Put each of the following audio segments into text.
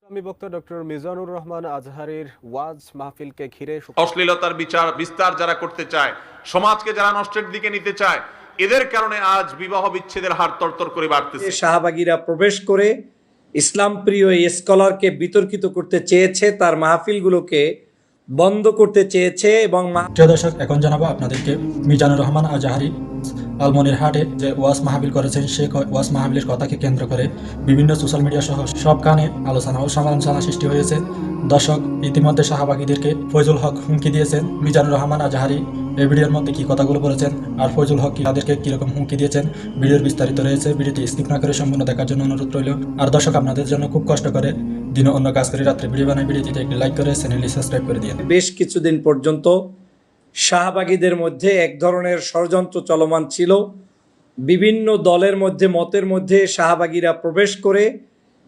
আমি বক্তা ডক্টর মিজানুর রহমান আজহারীর ওয়াজ মাহফিলকে ঘিরে অশ্লীলতার বিচার বিস্তার যারা করতে চায়, সমাজকে যারা নষ্টের দিকে নিতে চায়, এদের কারণে আজ বিবাহ বিচ্ছেদের হার তরতর করে বাড়তেছে। শাহবাগীরা প্রবেশ করে ইসলাম প্রিয় এই স্কলারকে বিতর্কিত করতে চেয়েছে, তার মাহফিলগুলোকে বন্ধ করতে চেয়েছে এবং প্রিয় দর্শক, এখন জানাবো আপনাদেরকে মিজানুর রহমান আজহারী লালমনিরহাটে যে ওয়াজ মাহফিল করেছেন, সেই ওয়াজ মাহফিলের কথাকে কেন্দ্র করে বিভিন্ন সোশ্যাল মিডিয়া সহ সব কানে আলোচনা ও সমালোচনা সৃষ্টি হয়েছে। দর্শক, ইতিমধ্যে শাহবাগীদেরকে ফয়জুল হক হুমকি দিয়েছেন। মিজানুর রহমান আজহারী এই ভিডিওর মধ্যে কি কথাগুলো বলেছেন আর ফয়জুল হক তাদেরকে কিরকম হুমকি দিয়েছেন, ভিডিওর বিস্তারিত রয়েছে। ভিডিওটি স্কিপ না করে সম্পূর্ণ দেখার জন্য অনুরোধ রইল। আর দর্শক, আপনাদের জন্য খুব কষ্ট করে দিনে অন্য কাজ করে রাত্রে ভিডিও বানাই, ভিডিওটিতে একটি লাইক করে চ্যানেলটি সাবস্ক্রাইব করে দিন। বেশ কিছুদিন পর্যন্ত শাহবাগীদের মধ্যে এক ধরনের ষড়যন্ত্র চলমান ছিল। বিভিন্ন দলের মধ্যে মতের মধ্যে শাহবাগীরা প্রবেশ করে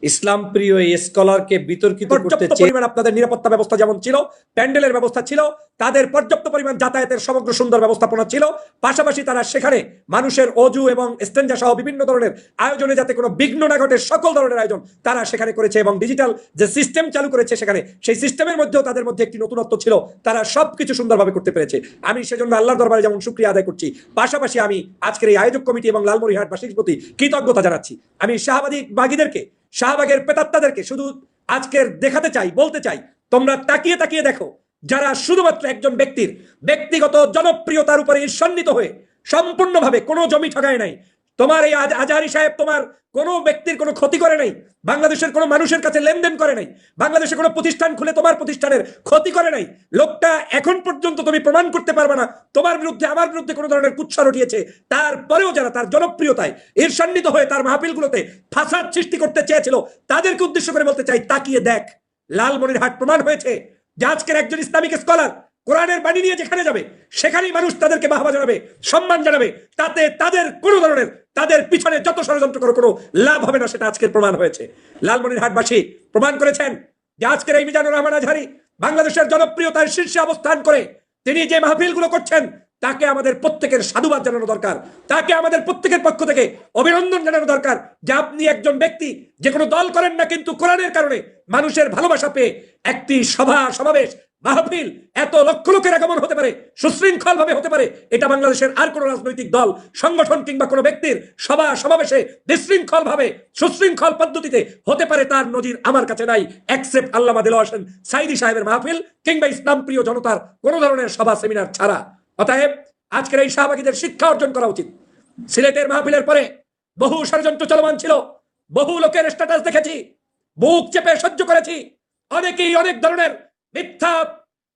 ইসলাম প্রিয় এই স্কলারকে বিতর্কিত করতে পরিমাণ আপনাদের নিরাপত্তা ব্যবস্থা যেমন ছিল, প্যান্ডেলের ব্যবস্থা ছিল, তাদের পর্যাপ্ত পরিমাণ যাতায়াতের সমগ্র সুন্দর ব্যবস্থাপনা ছিল। পাশাপাশি তারা সেখানে মানুষের অজু এবং স্টেঞ্জা সহ বিভিন্ন ধরনের আয়োজনে যাতে কোনো বিঘ্ন না ঘটে, সকল ধরনের আয়োজন তারা সেখানে করেছে এবং ডিজিটাল যে সিস্টেম চালু করেছে সেখানে, সেই সিস্টেমের মধ্যেও তাদের মধ্যে একটি নতুনত্ব ছিল। তারা সবকিছু সুন্দরভাবে করতে পেরেছে। আমি সেজন্য আল্লাহর দরবারে যেমন শুকরিয়া আদায় করছি, পাশাপাশি আমি আজকের এই আয়োজক কমিটি এবং লালমনিরহাটবাসীর প্রতি কৃতজ্ঞতা জানাচ্ছি। আমি শাহবাগীদেরকে, শাহবাগের প্রেতাত্মাদেরকে শুধু আজকের দেখাতে চাই, বলতে চাই, তোমরা তাকিয়ে তাকিয়ে দেখো, যারা শুধুমাত্র একজন ব্যক্তির ব্যক্তিগত জনপ্রিয়তার উপরে ঈর্ষান্বিত হয়ে সম্পূর্ণভাবে কোনো জমি ঠগায় নাই। তোমার এই আজহারী সাহেব তোমার কোনো ব্যক্তির কোনো ক্ষতি করে নাই, বাংলাদেশের কোনো মানুষের কাছে লেনদেন করে নাই, বাংলাদেশে কোনো প্রতিষ্ঠান খুলে তোমার প্রতিষ্ঠানের ক্ষতি করে নাই। লোকটা এখন পর্যন্ত তুমি প্রমাণ করতে পারবে না তোমার বিরুদ্ধে আমার বিরুদ্ধে কোনো ধরনের কুৎসা রটিয়েছে। তারপরেও যারা তার জনপ্রিয়তায় ঈর্ষান্বিত হয়ে তার মাহফিলগুলোতে ফাসাদ সৃষ্টি করতে চেয়েছিল, তাদেরকে উদ্দেশ্য করে বলতে চাই, তাকিয়ে দেখ, লালমনিরহাট প্রমাণ হয়েছে যে আজকের একজন ইসলামিক স্কলার কোরআনের বাণী নিয়ে যেখানে যাবে সেখানেই মানুষ তাদেরকে বাহবা জানাবে, সম্মান জানাবে। তাতে তাদের কোনো ধরনের, তাদের পিছনে যত ষড়যন্ত্র করে কোনো লাভ হবে না, সেটা আজকের প্রমাণ হয়েছে। লালমনিরহাটবাসী প্রমাণ করেছেন যে আজকের এই মিজানুর রহমান আজহারী বাংলাদেশের জনপ্রিয়তার শীর্ষে অবস্থান করে তিনি যে মাহফিলগুলো করছেন, তাকে আমাদের প্রত্যেকের সাধুবাদ জানানো দরকার, তাকে আমাদের প্রত্যেকের পক্ষ থেকে অভিনন্দন জানানো দরকার যে আপনি একজন ব্যক্তি, যে কোনো দল করেন না, কিন্তু কোরআনের কারণে মানুষের ভালোবাসা পেয়ে একটি সভা সমাবেশ মাহফিল এত লক্ষ লোকের আগমন হতে পারে, সুশৃঙ্খল ভাবে হতে পারে, এটা বাংলাদেশের আর কোনো রাজনৈতিক দল, সংগঠন কিংবা কোনো ব্যক্তির সভা সমাবেশে বিশৃঙ্খল ভাবে সুশৃঙ্খল পদ্ধতিতে হতে পারে, তার নজির আমার কাছে নাই, এক্সেপ্ট আল্লামা দেলোয়ার হোসেন সাঈদী সাহেবের মাহফিল কিংবা ইসলাম প্রিয় জনতার কোনো ধরনের সভা সেমিনার ছাড়া। অতএব আজকের এই শাহবাগীদের শিক্ষা অর্জন করা উচিত। সিলেটের মাহফিলের পরে বহু ষড়যন্ত্র চলমান ছিল, বহু লোকের স্ট্যাটাস দেখেছি, বুক চেপে সহ্য করেছি। অনেকেই অনেক ধরনের মিথ্যা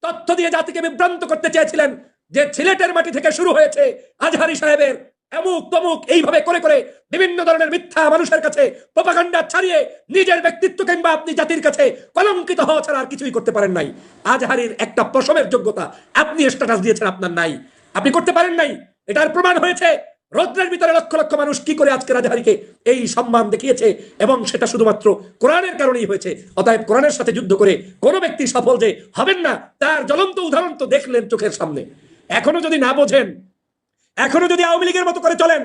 তথ্য দিয়ে জাতিকে বিভ্রান্ত করতে চেয়েছিলেন যে সিলেটের মাটি থেকে শুরু হয়েছে আজহারী সাহেবের এমুক তমুক, এইভাবে করে করে বিভিন্ন ধরনের মিথ্যা মানুষের কাছে প্রোপাগান্ডা ছাড়িয়ে নিজের ব্যক্তিত্ব কিংবা আপনি জাতির কাছে কলঙ্কিত হওয়া ছাড়া আর কিছুই করতে পারেন নাই। আজহারীর একটা প্রশমের যোগ্যতা আপনি স্ট্যাটাস দিয়েছেন আপনার নাই, আপনি করতে পারেন নাই। এটার প্রমাণ হয়েছে রৌদ্রের ভিতরে লক্ষ লক্ষ মানুষ কি করে আজকে আজহারীকে এই সম্মান দেখিয়েছে, এবং সেটা শুধুমাত্র কোরআনের কারণেই হয়েছে। অতএব কোরআনের সাথে যুদ্ধ করে কোনো ব্যক্তি সফল যে হবেন না, তার জ্বলন্ত উদাহরণ তো দেখলেন চোখের সামনে। এখনো যদি না বোঝেন, এখনো যদি আওয়ামী লীগের মতো করে চলেন,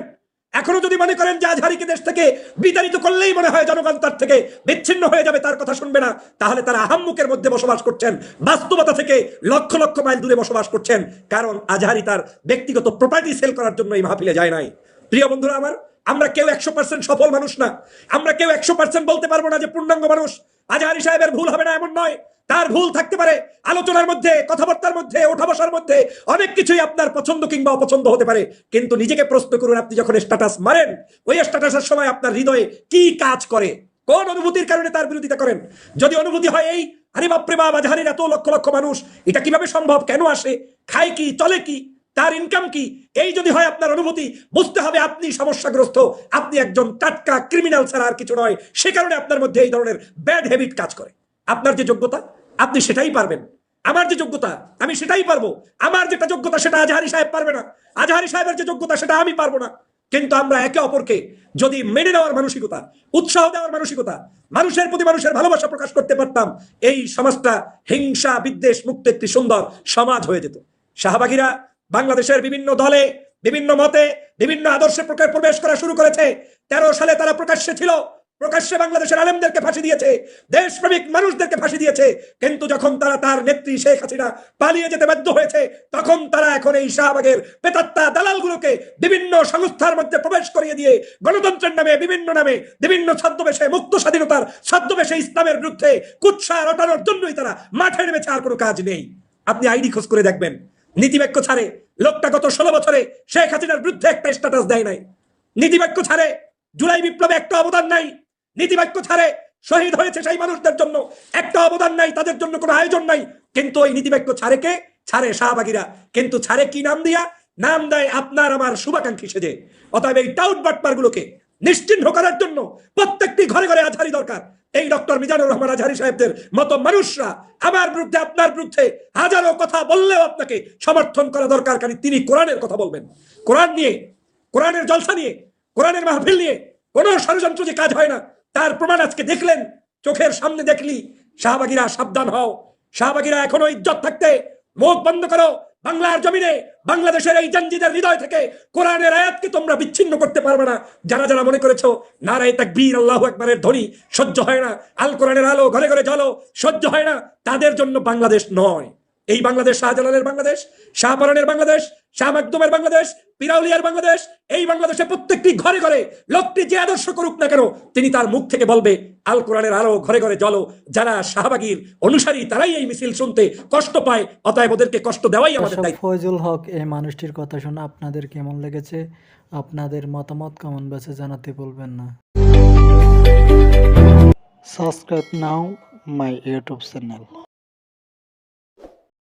এখনো যদি মনে করেন যে আজহারীকে দেশ থেকে বিতাড়িত করলেই মনে হয় জনগণ তার থেকে বিচ্ছিন্ন হয়ে যাবে, তার কথা শুনবে না, তাহলে তারা আহাম্মুকের মধ্যে বসবাস করছেন, বাস্তবতা থেকে লক্ষ লক্ষ মাইল দূরে বসবাস করছেন। কারণ আজহারী তার ব্যক্তিগত প্রপার্টি সেল করার জন্য এই মাহফিলে যায় নাই। প্রিয় বন্ধুরা আমার, আমরা কেউ 100% সফল মানুষ না, আমরা কেউ 100% বলতে পারবো না যে পূর্ণাঙ্গ মানুষ। আজহারী সাহেবের ভুল হবে না এমন নয়, তার ভুল থাকতে পারে। আলোচনার মধ্যে, কথাবার্তার মধ্যে, ওঠা বসার মধ্যে অনেক কিছুই আপনার পছন্দ কিংবা অপছন্দ হতে পারে, কিন্তু নিজেকে প্রশ্ন করুন, আপনি যখন স্ট্যাটাস মারেন, ওই স্ট্যাটাসের সময় আপনার হৃদয়ে কি কাজ করে, কোন অনুভূতির কারণে তার বিরোধিতা করেন? যদি অনুভূতি হয় এই, আরে বাপরে বাপ, আজহারীর এত লক্ষ লক্ষ মানুষ, এটা কিভাবে সম্ভব, কেন আসে, খায় কি, চলে কি, তার ইনকাম কি, এই যদি হয় আপনার অনুভূতি, বুঝতে হবে আপনি সমস্যাগ্রস্ত, আপনি একজন টাটকা ক্রিমিনাল ছাড়া আর কিছু নয়। সে কারণে আপনার মধ্যে এই ধরনের ব্যাড হ্যাবিট কাজ করে। আপনার যে যোগ্যতা আপনি সেটাই পারবেন, আমার যে যোগ্যতা আমি সেটাই পারবো। আমার যেটা যোগ্যতা সেটা আজহারী সাহেব পারবে না, আজহারী সাহেবের যে যোগ্যতা সেটা আমি পারবো না। কিন্তু আমরা একে অপরকে যদি মেনে নেওয়ার মানসিকতা, উৎসাহ দেওয়ার মানসিকতা, মানুষের প্রতি মানুষের ভালোবাসা প্রকাশ করতে পারতাম, এই সমাজটা হিংসা বিদ্বেষ মুক্ত একটি সুন্দর সমাজ হয়ে যেত। শাহবাগীরা বাংলাদেশের বিভিন্ন দলে, বিভিন্ন মতে, বিভিন্ন আদর্শে প্রবেশ করা শুরু করেছে। 13 সালে তারা প্রকাশ্যে ছিল, প্রকাশ্যে বাংলাদেশের আলেমদেরকে ফাঁসি দিয়েছে, দেশপ্রেমিক মানুষদেরকে ফাঁসি দিয়েছে, কিন্তু যখন তারা তার নেত্রী শেখ হাসিনা পালিয়ে যেতে বাধ্য হয়েছে, তখন তারা এখন এই শাহবাগের পেতাত্তা দালালগুলোকে বিভিন্ন সংস্থার মধ্যে প্রবেশ করিয়ে দিয়ে গণতন্ত্রের নামে বিভিন্ন ছদ্মবেশে, মুক্ত স্বাধীনতার ছদ্মবেশে ইসলামের বিরুদ্ধে কুৎসা রটানোর জন্যই তারা মাঠে নেমেছে, আর কোনো কাজ নেই। আপনি আইডি খোঁজ করে দেখবেন, নীতিবাক্য ছাড়ে লোকটা গত 16 বছরে শেখ হাসিনার বিরুদ্ধে একটা স্ট্যাটাস দেয় নাই। নীতিবাক্য ছাড়ে জুলাই বিপ্লবে একটা অবদান নাই। নীতিবাক্য ছাড়ে শহীদ হয়েছে সেই মানুষদের জন্য একটা অবদান নাই, তাদের জন্য কোনো আয়োজন নাই। কিন্তু ওই নীতিবাক্য ছাড়ে কে? ছাড়ে শাহবাগীরা। কিন্তু ছাড়ে কি নাম দিয়া? নাম দেয় আপনার আমার শুভাকাঙ্ক্ষী সেজে। অতএব এই টাউট বাটপারগুলোকে নিশ্চিহ্ন করার জন্য প্রত্যেকটি ঘরে ঘরে আজহারি দরকার। এই ডক্টর মিজানুর রহমান আজহারি সাহেবদের মতো মানুষরা আমার বিরুদ্ধে, আপনার বিরুদ্ধে হাজারো কথা বললেও আপনাকে সমর্থন করা দরকার, কারণ তিনি কোরআনের কথা বলবেন। কোরআন নিয়ে, কোরআনের জলসা নিয়ে, কোরআনের মাহফিল নিয়ে কোনো ষড়যন্ত্র যে কাজ হয় না তার প্রমাণ আজকে দেখলেন, চোখের সামনে দেখলি। শাহবাগীরা সাবধান হও, শাহবাগীরা এখনো ইজ্জত থাকতে মুখ বন্ধ করো। বাংলার জমিনে বাংলাদেশের এই জাঞ্জিদের হৃদয় থেকে কোরআনের আয়াতকে তোমরা বিচ্ছিন্ন করতে পারবে না। যারা যারা মনে করেছো নারায়ে তাকবীর আল্লাহু আকবারের ধ্বনি সহ্য হয় না, আল কোরআনের আলো ঘরে ঘরে জ্বলো সহ্য হয় না, তাদের জন্য বাংলাদেশ নয়। এই বাংলাদেশ শাহজালালের বাংলাদেশ, শাহপরানের বাংলাদেশ, শাহ মাকদুমের বাংলাদেশ, পিরাউলিয়ার বাংলাদেশ। এই বাংলাদেশে প্রত্যেকটি ঘরে ঘরে লোকটি যে আদর্শ করুক না কেন, তিনি তার মুখ থেকে বলবে আল কোরআনের আলো ঘরে ঘরে জ্বলো। যারা শাহবাগীর অনুসারী তারাই এই মিছিল শুনতে কষ্ট পায়, অতএব ওদেরকে কষ্ট দেওয়াই আমাদের দায়িত্ব। ফয়জুল হক এই মানুষটির কথা শুনে আপনাদের কেমন লেগেছে? আপনাদের মতামত কমেন্ট বক্সে জানাতে ভুলবেন না। Subscribe now my YouTube channel.